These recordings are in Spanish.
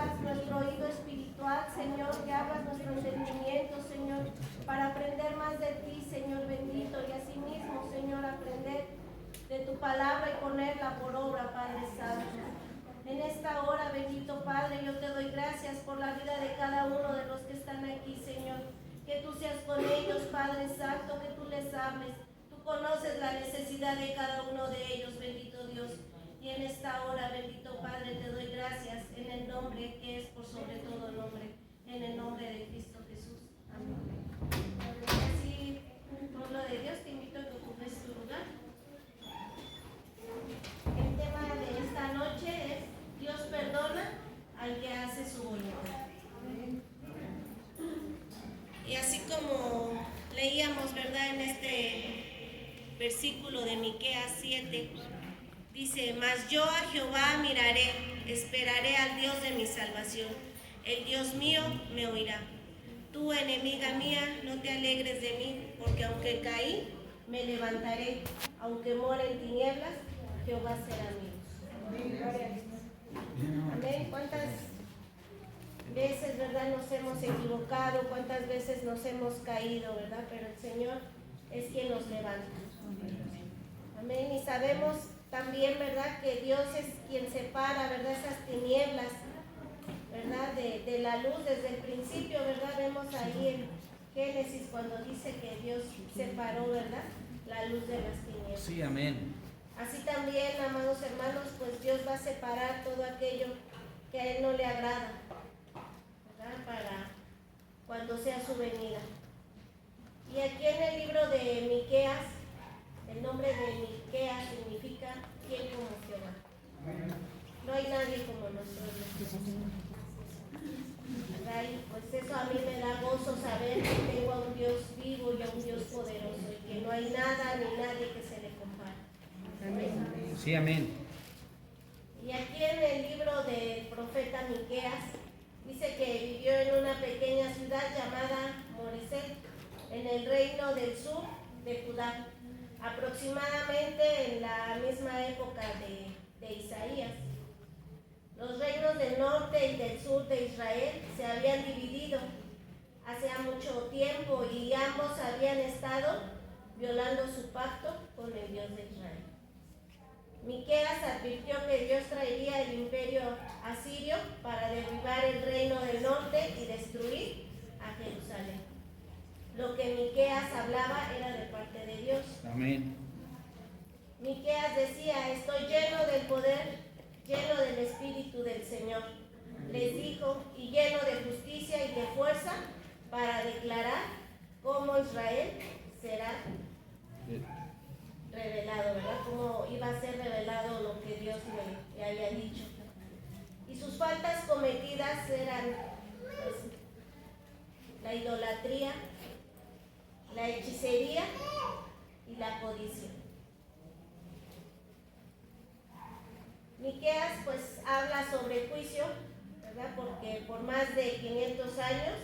abras nuestro oído espiritual, Señor, que abras nuestro entendimiento, Señor, para aprender más de ti, Señor bendito, y asimismo, Señor, aprender de tu palabra y ponerla por obra, Padre Santo. En esta hora, bendito Padre, yo te doy gracias por la vida de cada uno de los que están aquí, Señor. Que tú seas con ellos, Padre Santo, que tú les hables. Tú conoces la necesidad de cada uno de ellos, bendito Dios. Y en esta hora, bendito Padre, te doy gracias en el nombre que es por sobre todo nombre, en el nombre de Cristo Jesús. Amén. Así, pueblo de Dios, te invito a que ocupes tu lugar. El tema de esta noche es: Dios perdona al que hace su voluntad. Y así como leíamos, ¿verdad?, en este versículo de Miqueas 7, dice: mas yo a Jehová miraré, esperaré al Dios de mi salvación. El Dios mío me oirá. Tú, enemiga mía, no te alegres de mí, porque aunque caí, me levantaré. Aunque more en tinieblas, Jehová será mío. Amén. ¿Cuántas veces, verdad, nos hemos equivocado? ¿Cuántas veces nos hemos caído, verdad? Pero el Señor es quien nos levanta. Amén. Y sabemos también, ¿verdad?, que Dios es quien separa, ¿verdad?, esas tinieblas, ¿verdad?, de la luz desde el principio, ¿verdad? Vemos ahí en Génesis cuando dice que Dios separó, ¿verdad?, la luz de las tinieblas. Sí, amén. Así también, amados hermanos, pues Dios va a separar todo aquello que a Él no le agrada, ¿verdad?, para cuando sea su venida. Y aquí en el libro de Miqueas, el nombre de Miqueas significa ¿quién como Jehová? No hay nadie como nosotros. ¿Verdad? Y pues eso a mí me da gozo, saber que tengo a un Dios vivo y a un Dios poderoso, y que no hay nada ni nadie que se le compare. Amén. Sí, amén. Y aquí en el libro del profeta Miqueas dice que vivió en una pequeña ciudad llamada Moreset, en el reino del sur de Judá, aproximadamente en la misma época de Isaías. Los reinos del norte y del sur de Israel se habían dividido hace mucho tiempo, y ambos habían estado violando su pacto con el Dios de Israel. Miqueas advirtió que Dios traería el imperio asirio para derribar el reino del norte y destruir a Jerusalén. Lo que Miqueas hablaba era de parte de Dios. Amén. Miqueas decía: estoy lleno del poder, lleno del Espíritu del Señor. Les dijo: y lleno de justicia y de fuerza, para declarar cómo Israel será revelado, ¿verdad? Cómo iba a ser revelado lo que Dios le había dicho. Y sus faltas cometidas eran, pues, la idolatría, la hechicería y la codicia. Miqueas pues habla sobre juicio, ¿verdad?, porque por más de 500 años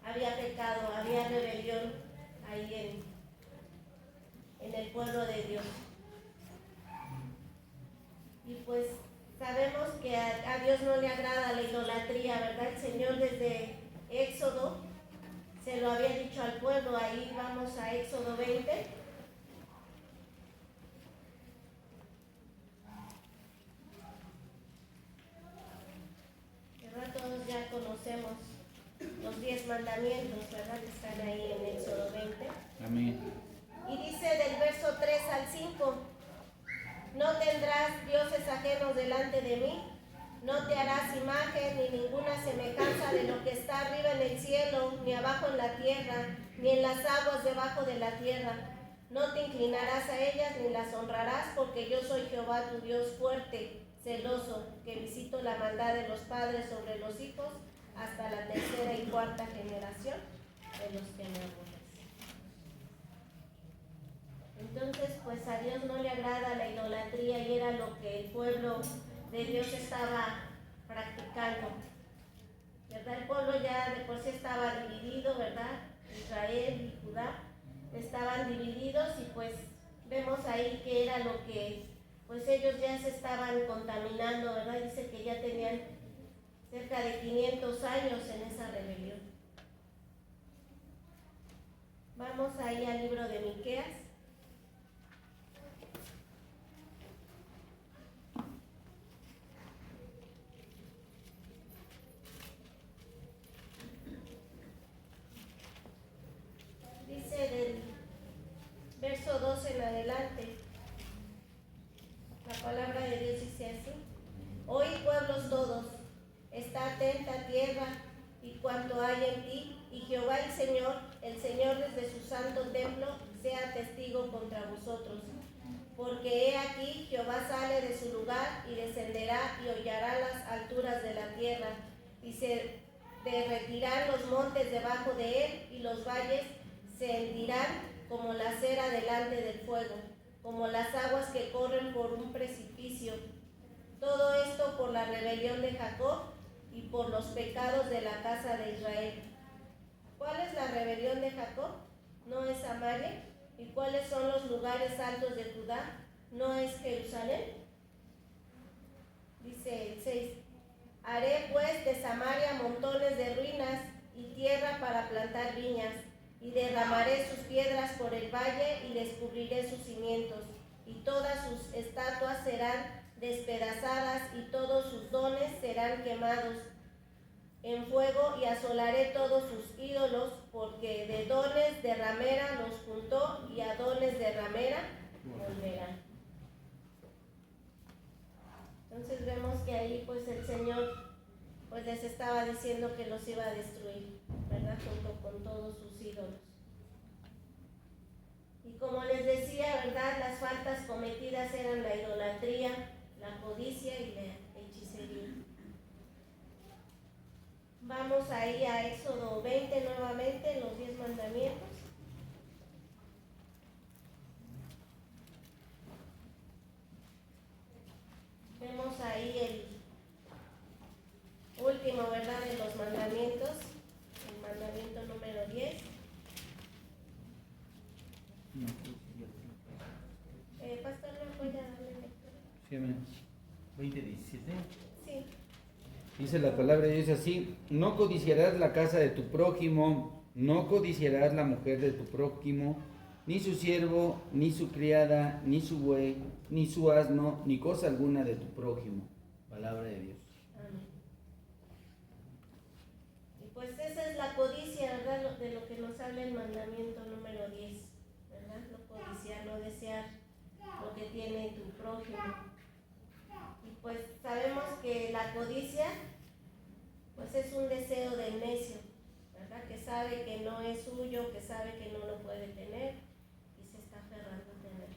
había pecado, había rebelión ahí en el pueblo de Dios. Y pues sabemos que a Dios no le agrada la idolatría, ¿verdad? El Señor desde Éxodo se lo había dicho al pueblo. Ahí vamos a Éxodo 20. ¿Verdad? Todos ya conocemos los 10 mandamientos, ¿verdad?, que están ahí en Éxodo 20. Amén. Y dice del verso 3 al 5: no tendrás dioses ajenos delante de mí, no te harás imagen ni ninguna semejanza de lo que está arriba en el cielo, ni abajo en la tierra, ni en las aguas debajo de la tierra. No te inclinarás a ellas ni las honrarás, porque yo soy Jehová tu Dios fuerte, celoso, que visito la maldad de los padres sobre los hijos hasta la tercera y cuarta generación de los que me aborrecen. Entonces, pues a Dios no le agrada la idolatría, y era lo que el pueblo de Dios estaba practicando, ¿verdad? El pueblo ya de por sí estaba dividido, ¿verdad? Israel y Judá estaban divididos, y pues vemos ahí que era lo que pues ellos ya se estaban contaminando, ¿verdad? Dice que ya tenían cerca de 500 años en esa rebelión. Vamos ahí al libro de Miqueas. Dice del verso 12 en adelante, la palabra de Dios dice así: Oíd, pueblos todos, está atenta tierra y cuanto hay en ti, y Jehová el Señor desde su santo templo, sea testigo contra vosotros. Porque he aquí, Jehová sale de su lugar y descenderá y hollará las alturas de la tierra, y se derretirán los montes debajo de él, y los valles se hendirán como la cera delante del fuego, como las aguas que corren por un precipicio. Todo esto por la rebelión de Jacob y por los pecados de la casa de Israel. ¿Cuál es la rebelión de Jacob? ¿No es Samaria? ¿Y cuáles son los lugares altos de Judá? ¿No es Jerusalén? Dice el 6: Haré pues de Samaria montones de ruinas y tierra para plantar viñas, y derramaré sus piedras por el valle y descubriré sus cimientos, y todas sus estatuas serán despedazadas y todos sus dones serán quemados en fuego, y asolaré todos sus ídolos, porque de dones de ramera los juntó y a dones de ramera volverán. Entonces vemos que ahí pues el Señor pues les estaba diciendo que los iba a destruir, ¿verdad? Junto con todos sus ídolos. Y como les decía, ¿verdad? Las faltas cometidas eran la idolatría, la codicia y la hechicería. Vamos ahí a Éxodo 20 nuevamente, los 10 mandamientos. Vemos ahí el último, ¿verdad?, de los mandamientos, el mandamiento número 10. Pastor, ¿me puede darle lectura? Sí, amén. 20:17. Sí. Dice la palabra de Dios así: no codiciarás la casa de tu prójimo, no codiciarás la mujer de tu prójimo, ni su siervo, ni su criada, ni su buey, ni su asno, ni cosa alguna de tu prójimo. Palabra de Dios. Amén. Y pues esa es la codicia, ¿verdad? De lo que nos habla el mandamiento número 10, ¿verdad? No codiciar, no desear lo que tiene tu prójimo. Y pues sabemos que la codicia pues es un deseo del necio, ¿verdad? Que sabe que no es suyo, que sabe que no lo puede tener y se está aferrando a tener.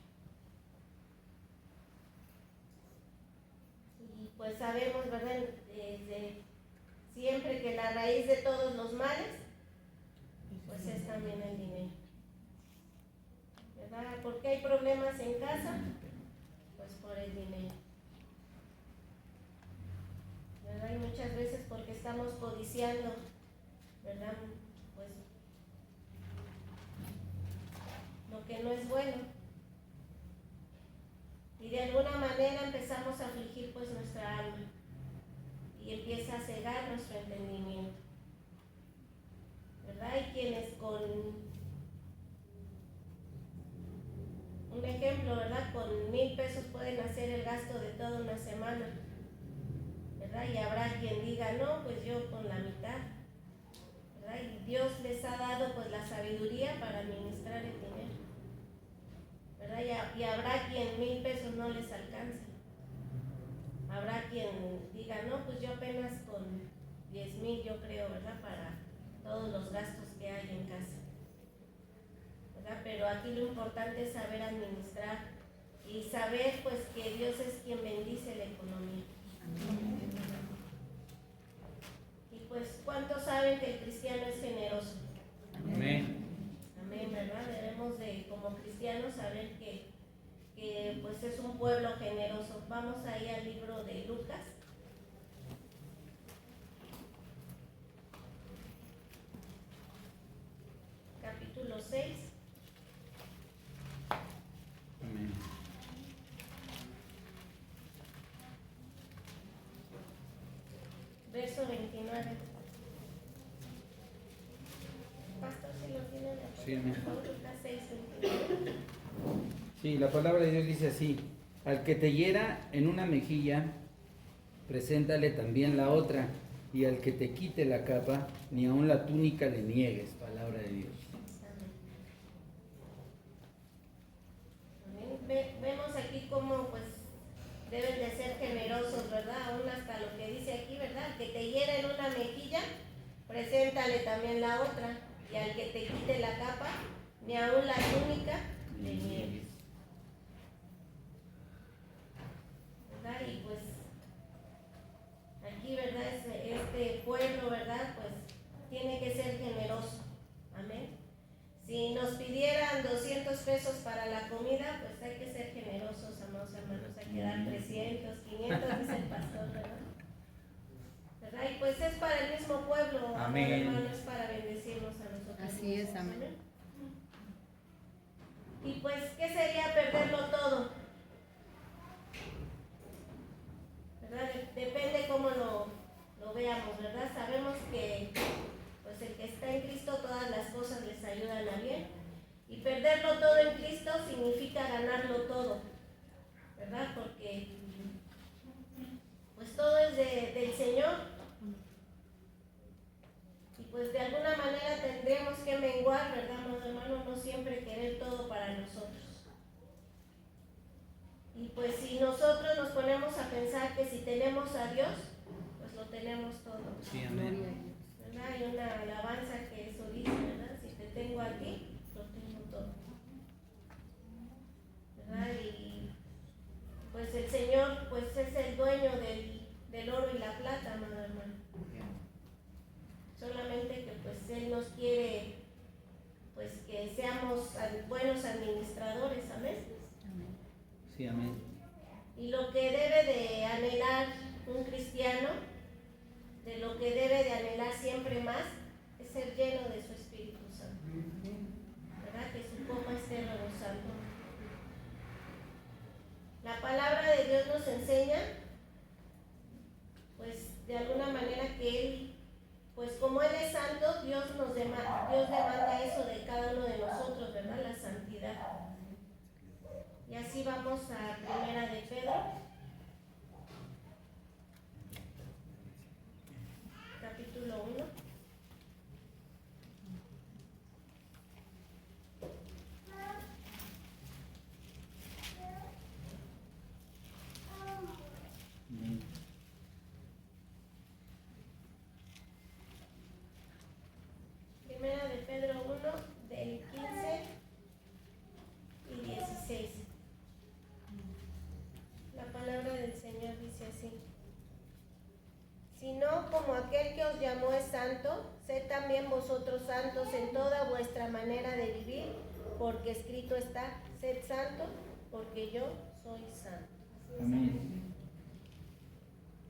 Y pues sabemos, ¿verdad? Desde siempre que la raíz de todos los males pues es también el dinero, ¿verdad? ¿Por qué hay problemas en casa? Pues por el dinero, ¿verdad? Y muchas veces porque estamos codiciando, ¿verdad? Pues lo que no es bueno. Y de alguna manera empezamos a afligir pues nuestra alma y empieza a cegar nuestro entendimiento, ¿verdad? Hay quienes con un ejemplo, ¿verdad? Con 1,000 pesos pueden hacer el gasto de toda una semana, ¿verdad? Y habrá quien diga, no, pues yo con la mitad, ¿verdad? Y Dios les ha dado pues la sabiduría para administrar el dinero, ¿verdad? Y habrá quien 1,000 pesos no les alcance. Habrá quien diga, no, pues yo apenas con 10,000 yo creo, ¿verdad? Para todos los gastos que hay en casa, ¿verdad? Pero aquí lo importante es saber administrar y saber pues que Dios es quien bendice la economía. Y pues, ¿cuántos saben que el cristiano es generoso? Amén. Amén, ¿verdad? Debemos de, como cristianos, saber que pues es un pueblo generoso. Vamos ahí al libro de Lucas. Capítulo 6. Amén. verso 29. Pastor, si lo tienen aquí, Sí, amén. por favor, Lucas 6, 29. Sí, la palabra de Dios dice así: al que te hiera en una mejilla, preséntale también la otra, y al que te quite la capa, ni aun la túnica le niegues. Palabra de Dios. Amén. Vemos aquí cómo pues deben de ser generosos, ¿verdad? Aún hasta lo que dice aquí, ¿verdad? Al que te hiera en una mejilla, preséntale también la otra, y al que te quite la capa, ni aun la túnica le niegues. ¿Verdad? Y pues aquí, ¿verdad? Este pueblo, ¿verdad? Pues tiene que ser generoso. Amén. Si nos pidieran 200 pesos para la comida, pues hay que ser generosos, amados hermanos. Hay que dar 300, 500, dice el pastor, ¿verdad? ¿Verdad? Y pues es para el mismo pueblo, Amén. hermano, es para bendecirnos a nosotros. Así es, mismos. amén. Y pues, ¿qué sería perderlo todo? ¿Verdad? Depende cómo lo veamos, ¿verdad? Sabemos que pues el que está en Cristo todas las cosas les ayudan a bien. Y perderlo todo en Cristo significa ganarlo todo, ¿verdad? Porque pues todo es del Señor. Y pues de alguna manera tendremos que menguar, ¿verdad, amado hermano? No siempre querer todo para nosotros. Y pues si nosotros nos ponemos a pensar que si tenemos a Dios, pues lo tenemos todo. Sí, Gloria a amén. Dios. ¿Verdad? Hay una alabanza que eso dice, ¿verdad? Si te tengo a ti, lo tengo todo. ¿Verdad? Y pues el Señor pues es el dueño del oro y la plata, amado hermano. Solamente que pues Él nos quiere pues que seamos buenos administradores, amén. Amén. Sí, amén. Y lo que debe de anhelar un cristiano, de lo que debe de anhelar siempre más, es ser lleno de su Espíritu Santo. ¿Verdad? Que su copa esté rebosando. La palabra de Dios nos enseña, pues de alguna manera que Él, pues como Él es santo, Dios demanda eso de cada uno de nosotros, ¿verdad? La santidad. Y así vamos a Primera de Pedro, capítulo 1. Amén. Primera de Pedro 1, del 15 y 16. La palabra del Señor dice así: sino como aquel que os llamó es santo, sed también vosotros santos en toda vuestra manera de vivir, porque escrito está: sed santo, porque yo soy santo. Amén.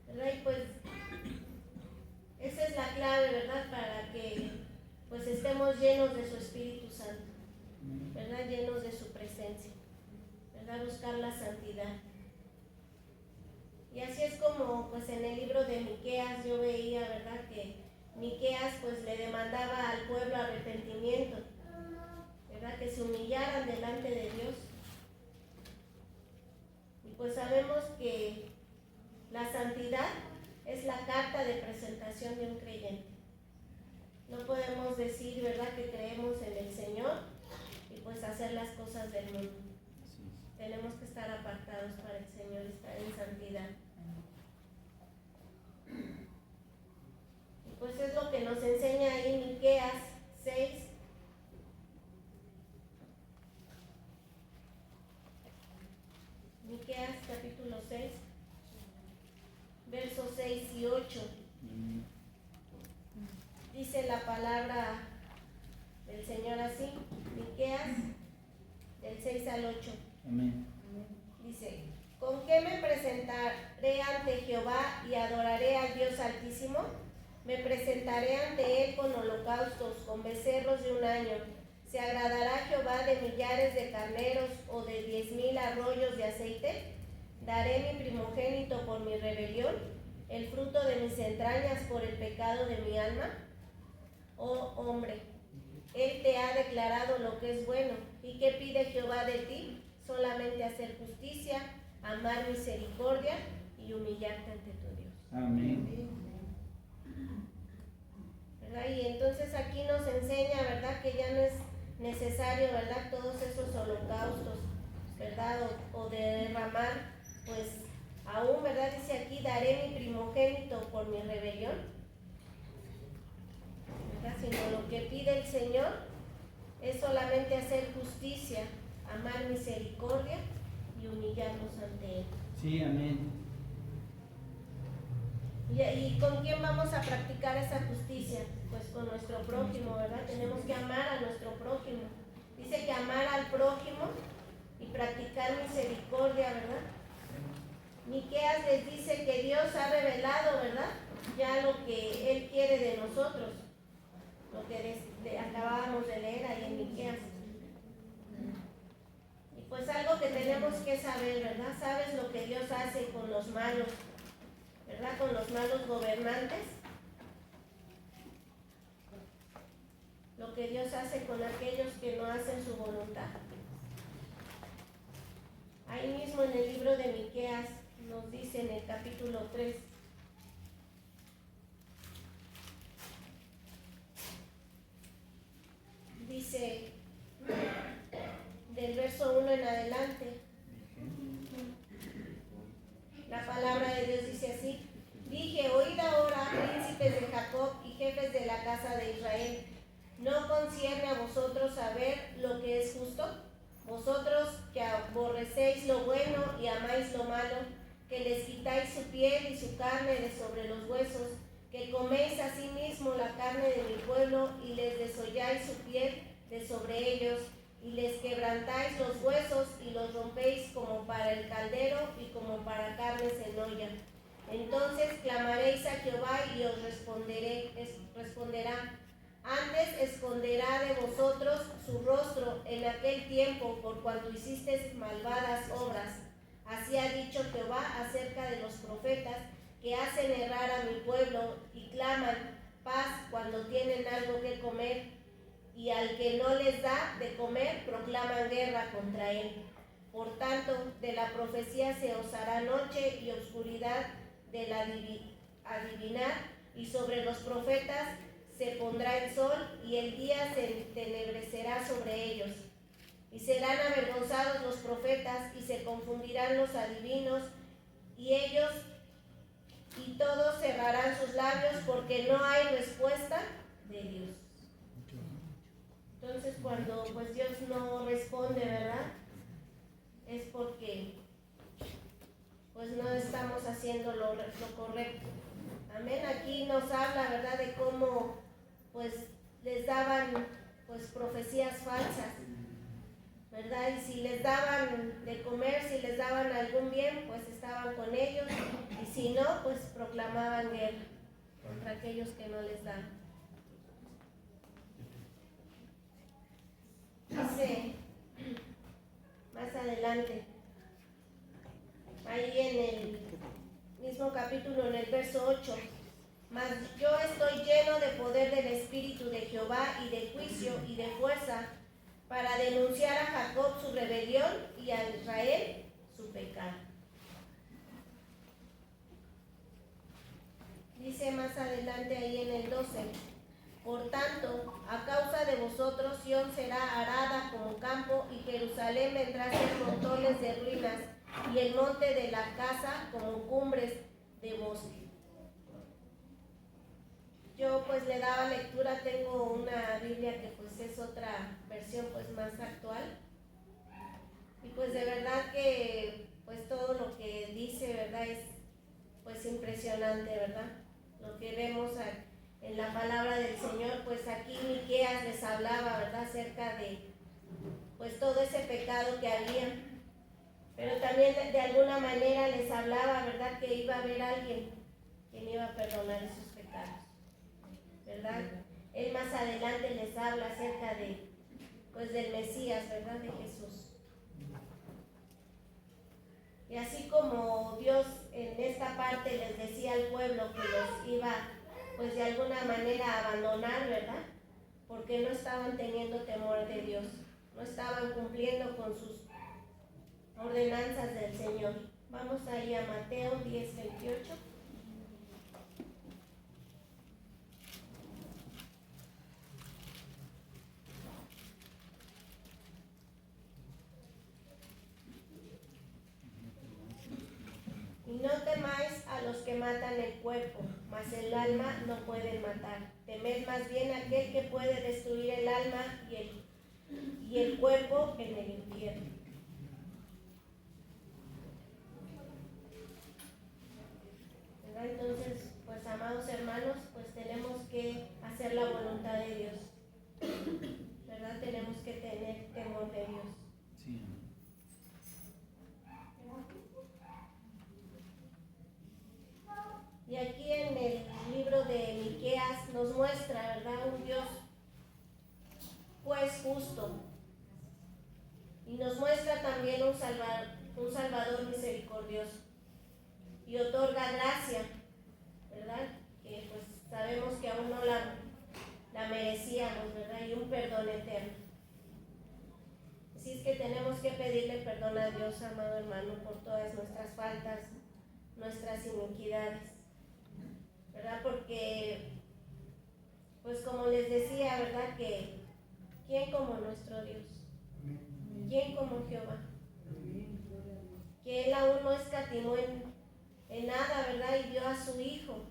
¿Verdad? Y pues esa es la clave, ¿verdad? Para que pues estemos llenos de su Espíritu Santo, ¿verdad? Llenos de su presencia, ¿verdad? Buscar la santidad. Y así es como pues en el libro de Miqueas yo veía, ¿verdad? Que Miqueas pues le demandaba al pueblo arrepentimiento, ¿verdad? Que se humillaran delante de Dios. Y pues sabemos que la santidad es la carta de presentación de un creyente. No podemos decir, ¿verdad?, que creemos en el Señor y pues hacer las cosas del mundo. Así es. Tenemos que estar apartados para el Señor, estar en santidad. Y pues es lo que nos enseña ahí Miqueas 6. Miqueas capítulo 6, versos 6 y 8. Amén. Dice la palabra del Señor así, Miqueas del 6 al 8. Amén. Dice: ¿con qué me presentaré ante Jehová y adoraré al Dios Altísimo? Me presentaré ante Él con holocaustos, con becerros de un año. ¿Se agradará Jehová de millares de carneros o de 10,000 arroyos de aceite? ¿Daré mi primogénito por mi rebelión? el fruto de mis entrañas por el pecado de mi alma? Oh hombre, Él te ha declarado lo que es bueno. ¿Y qué pide Jehová de ti? Solamente hacer justicia, amar misericordia y humillarte ante tu Dios. Amén. ¿Verdad? Y entonces aquí nos enseña, ¿verdad?, que ya no es necesario, ¿verdad?, todos esos holocaustos, ¿verdad?, o derramar, pues aún, ¿verdad?, dice aquí, daré mi primogénito por mi rebelión, ¿verdad? Sino lo que pide el Señor es solamente hacer justicia, amar misericordia y humillarnos ante Él. Sí, amén. ¿Y con quién vamos a practicar esa justicia? Pues con nuestro prójimo, ¿verdad? Tenemos que amar a nuestro prójimo. Dice que amar al prójimo y practicar misericordia, ¿verdad? Miqueas les dice que Dios ha revelado, ¿verdad?, ya lo que Él quiere de nosotros, lo que acabábamos de leer ahí en Miqueas. Y pues algo que tenemos que saber, ¿verdad? ¿Sabes lo que Dios hace con los malos, ¿verdad?, con los malos gobernantes? Lo que Dios hace con aquellos que no hacen su voluntad. Ahí mismo en el libro de Miqueas nos dice en el capítulo 3, dice del verso 1 en adelante, la palabra de Dios dice así: dije, oíd ahora, príncipes de Jacob y jefes de la casa de Israel, ¿no concierne a vosotros saber lo que es justo? Vosotros que aborrecéis lo bueno y amáis lo malo, que les quitáis su piel y su carne de sobre los huesos, que coméis asimismo la carne de mi pueblo y les desolláis su piel de sobre ellos, y les quebrantáis los huesos y los rompéis como para el caldero y como para carnes en olla. Entonces clamaréis a Jehová y os responderá. Antes esconderá de vosotros su rostro en aquel tiempo, por cuanto hicisteis malvadas obras. Así ha dicho Jehová acerca de los profetas que hacen errar a mi pueblo y claman paz cuando tienen algo que comer, y al que no les da de comer proclaman guerra contra él. Por tanto, de la profecía se os hará noche y oscuridad del adivinar, y sobre los profetas se pondrá el sol y el día se entenebrecerá sobre ellos. Y serán avergonzados los profetas y se confundirán los adivinos, y ellos y todos cerrarán sus labios, porque no hay respuesta de Dios. Entonces cuando pues Dios no responde, ¿verdad?, es porque pues no estamos haciendo lo correcto. Amén. Aquí nos habla, ¿verdad?, de cómo pues les daban pues profecías falsas, ¿verdad? Y si les daban de comer, si les daban algún bien, pues estaban con ellos, y si no, pues proclamaban guerra contra aquellos que no les dan. Dice más adelante, ahí en el mismo capítulo, en el verso 8, mas yo estoy lleno de poder del Espíritu de Jehová y de juicio y de fuerza, para denunciar a Jacob su rebelión y a Israel su pecado. Dice más adelante ahí en el 12, por tanto, a causa de vosotros Sión será arada como campo, y Jerusalén vendrá a ser montones de ruinas, y el monte de la casa como cumbres de bosque. Yo pues le daba lectura, tengo una Biblia que pues es otra versión pues más actual, y pues de verdad que pues todo lo que dice, ¿verdad?, es pues impresionante, ¿verdad? Lo que vemos en la palabra del Señor, pues aquí Miqueas les hablaba, ¿verdad?, acerca de pues todo ese pecado que había, pero también de alguna manera les hablaba, ¿verdad?, que iba a haber alguien quien iba a perdonar esos pecados, ¿verdad? Él más adelante les habla acerca de pues del Mesías, ¿verdad?, de Jesús. Y así como Dios en esta parte les decía al pueblo que los iba pues de alguna manera a abandonar, ¿verdad? Porque no estaban teniendo temor de Dios, no estaban cumpliendo con sus ordenanzas del Señor. Vamos ahí a Mateo 10:28. Y no temáis a los que matan el cuerpo, mas el alma no pueden matar. Temed más bien a aquel que puede destruir el alma y el cuerpo en el infierno. ¿Verdad? Entonces, pues amados hermanos, pues tenemos que hacer la voluntad de Dios. ¿Verdad? Tenemos que tener temor de Dios. Sí. Y aquí en el libro de Miqueas nos muestra, ¿verdad?, un Dios pues justo. Y nos muestra también un Salvador misericordioso. Y otorga gracia, ¿verdad? Que pues sabemos que aún no la merecíamos, ¿verdad? Y un perdón eterno. Así es que tenemos que pedirle perdón a Dios, amado hermano, por todas nuestras faltas, nuestras iniquidades, ¿verdad? Porque, pues como les decía, ¿verdad? Que ¿quién como nuestro Dios? ¿Quién como Jehová? Que Él aún no escatimó en nada, ¿verdad? Y dio a su Hijo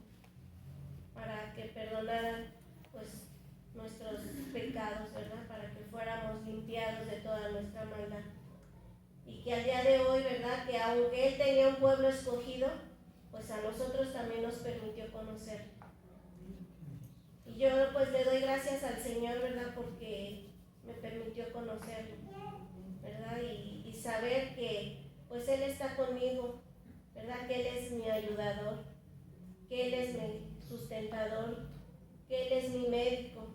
para que perdonara, pues, nuestros pecados, ¿verdad? Para que fuéramos limpiados de toda nuestra maldad. Y que al día de hoy, ¿verdad? Que aunque Él tenía un pueblo escogido, pues a nosotros también nos permitió conocer. Y yo pues le doy gracias al Señor, ¿verdad? Porque me permitió conocerlo, ¿verdad? Y saber que pues Él está conmigo, ¿verdad? Que Él es mi ayudador, que Él es mi sustentador, que Él es mi médico,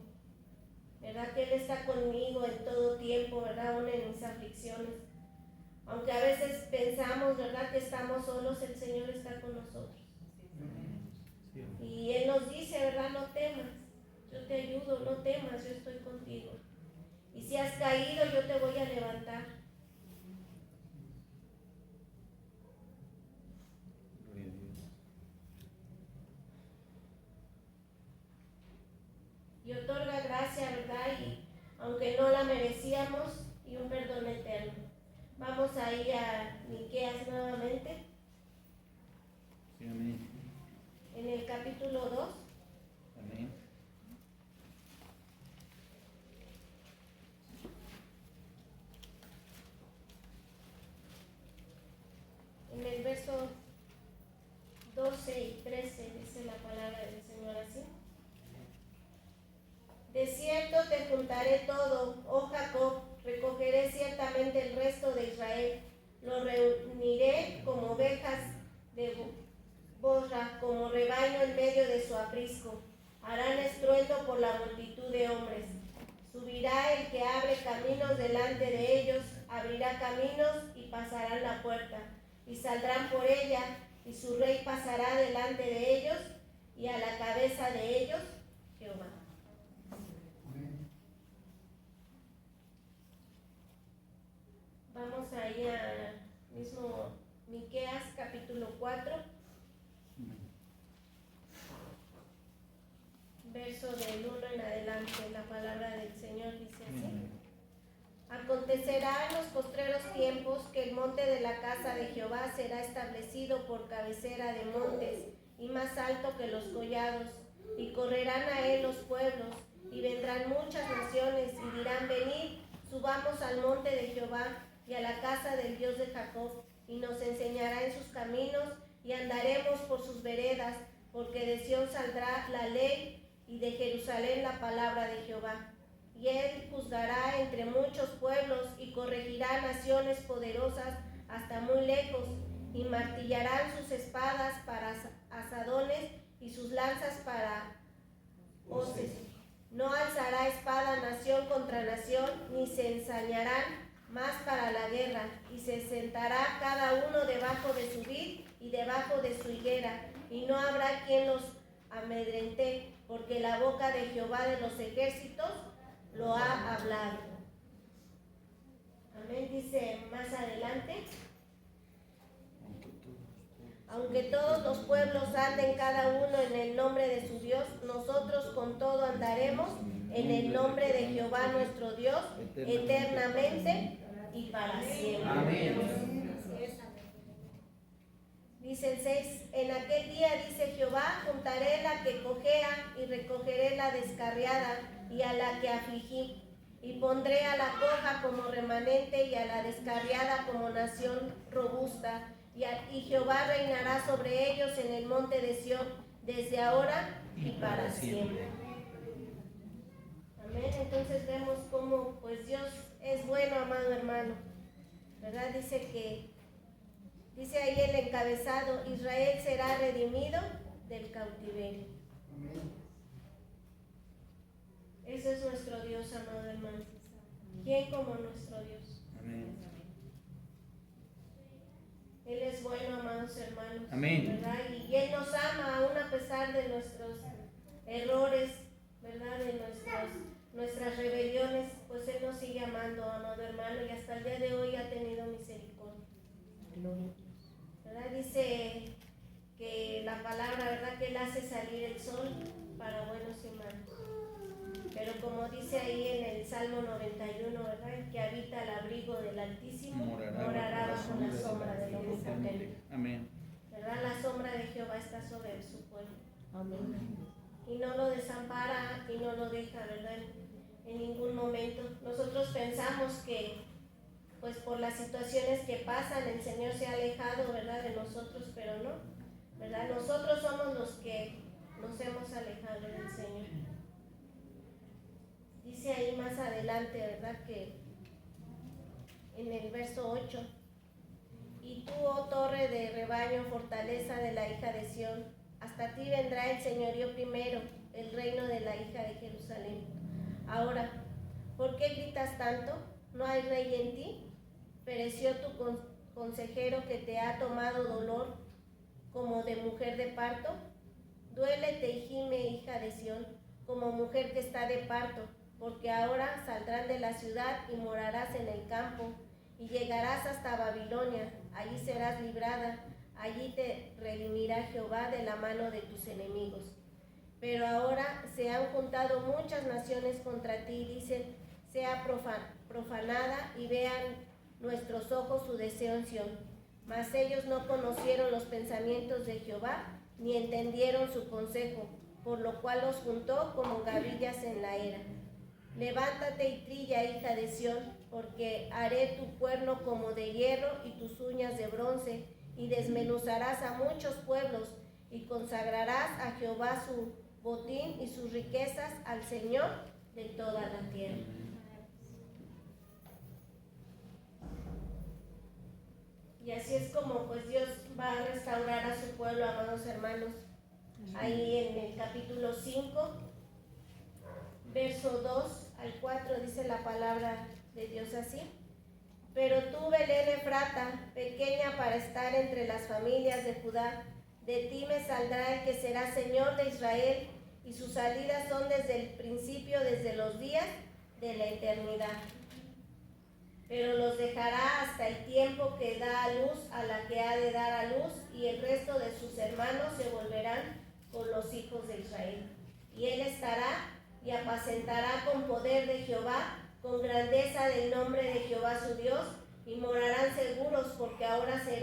¿verdad? Que Él está conmigo en todo tiempo, ¿verdad? Aún en mis aflicciones. Aunque a veces pensamos, ¿verdad?, que estamos solos, el Señor está con nosotros. Y Él nos dice, ¿verdad?, no temas, yo te ayudo, no temas, yo estoy contigo. Y si has caído, yo te voy a levantar. Y otorga gracia, ¿verdad? Y aunque no la merecíamos, y un perdón eterno. Vamos a ir a Miqueas nuevamente. Sí, amén. En el capítulo 2. Amén. En el verso 12 y 13 dice la palabra del Señor así. De cierto te juntaré todo, oh Jacob, recogeré ciertamente el resto de Israel, lo reuniré como ovejas de borra, como rebaño en medio de su aprisco. Harán estruendo por la multitud de hombres. Subirá el que abre caminos delante de ellos, abrirá caminos y pasarán la puerta, y saldrán por ella, y su rey pasará delante de ellos, y a la cabeza de ellos, Jehová. Vamos ahí a mismo Miqueas capítulo 4, verso del 1 en adelante. La palabra del Señor dice así. Acontecerá en los postreros tiempos que el monte de la casa de Jehová será establecido por cabecera de montes y más alto que los collados, y correrán a él los pueblos, y vendrán muchas naciones y dirán: venid, subamos al monte de Jehová y a la casa del Dios de Jacob, y nos enseñará en sus caminos y andaremos por sus veredas, porque de Sión saldrá la ley y de Jerusalén la palabra de Jehová. Y él juzgará entre muchos pueblos y corregirá naciones poderosas hasta muy lejos, y martillarán sus espadas para asadones y sus lanzas para hoces. No alzará espada nación contra nación, ni se ensañarán más para la guerra, y se sentará cada uno debajo de su vid y debajo de su higuera, y no habrá quien los amedrente, porque la boca de Jehová de los ejércitos lo ha hablado. Amén, dice más adelante. Aunque todos los pueblos anden cada uno en el nombre de su Dios, nosotros con todo andaremos en el nombre de Jehová nuestro Dios, eternamente y para siempre. Amén. Dice el 6, en aquel día, dice Jehová, juntaré la que cojea y recogeré la descarriada y a la que afligí, y pondré a la coja como remanente y a la descarriada como nación robusta, y Jehová reinará sobre ellos en el monte de Sión, desde ahora y para siempre. Amén. Entonces vemos cómo pues Dios es bueno, amado hermano, ¿verdad? Dice ahí el encabezado, Israel será redimido del cautiverio. Ese es nuestro Dios, amado hermano. ¿Quién como nuestro Dios? Amén. Él es bueno, amados hermanos. Amén. ¿Verdad? Y Él nos ama aún a pesar de nuestros errores, ¿verdad? De nuestras rebeliones, pues Él nos sigue amando, amado hermano, y hasta el día de hoy ha tenido misericordia. ¿Verdad? Dice que la palabra, ¿verdad? Que Él hace salir el sol para buenos y malos. Pero como dice ahí en el Salmo 91, ¿verdad? El que habita al abrigo del Altísimo morará bajo la sombra del Omnipotente. Amén. ¿Verdad? La sombra de Jehová está sobre su pueblo. Amén. Y no lo desampara y no lo deja, ¿verdad? En ningún momento. Nosotros pensamos que pues por las situaciones que pasan el Señor se ha alejado, ¿verdad? De nosotros, pero no, ¿verdad? Nosotros somos los que nos hemos alejado del Señor. Dice ahí más adelante, ¿verdad? Que en el verso 8, y tú, oh torre de rebaño, fortaleza de la hija de Sión, hasta ti vendrá el señorío primero, el reino de la hija de Jerusalén. Ahora, ¿por qué gritas tanto? ¿No hay rey en ti? ¿Pereció tu consejero que te ha tomado dolor como de mujer de parto? Duélete y gime, hija de Sión, como mujer que está de parto, porque ahora saldrán de la ciudad y morarás en el campo, y llegarás hasta Babilonia, allí serás librada, allí te redimirá Jehová de la mano de tus enemigos. Pero ahora se han juntado muchas naciones contra ti, dicen, sea profanada y vean nuestros ojos su deseo en Sión. Mas ellos no conocieron los pensamientos de Jehová, ni entendieron su consejo, por lo cual los juntó como gavillas en la era. Levántate y trilla, hija de Sión, porque haré tu cuerno como de hierro y tus uñas de bronce, y desmenuzarás a muchos pueblos, y consagrarás a Jehová su botín y sus riquezas al Señor de toda la tierra. Y así es como pues Dios va a restaurar a su pueblo, amados hermanos. Ahí en el capítulo 5, verso 2 al 4 dice la palabra de Dios así. Pero tú, Belén Efrata, pequeña para estar entre las familias de Judá, de ti me saldrá el que será Señor de Israel, y sus salidas son desde el principio, desde los días de la eternidad. Pero los dejará hasta el tiempo que da a luz a la que ha de dar a luz, y el resto de sus hermanos se volverán con los hijos de Israel. Y él estará y apacentará con poder de Jehová, con grandeza del nombre de Jehová su Dios, y morarán seguros, porque ahora será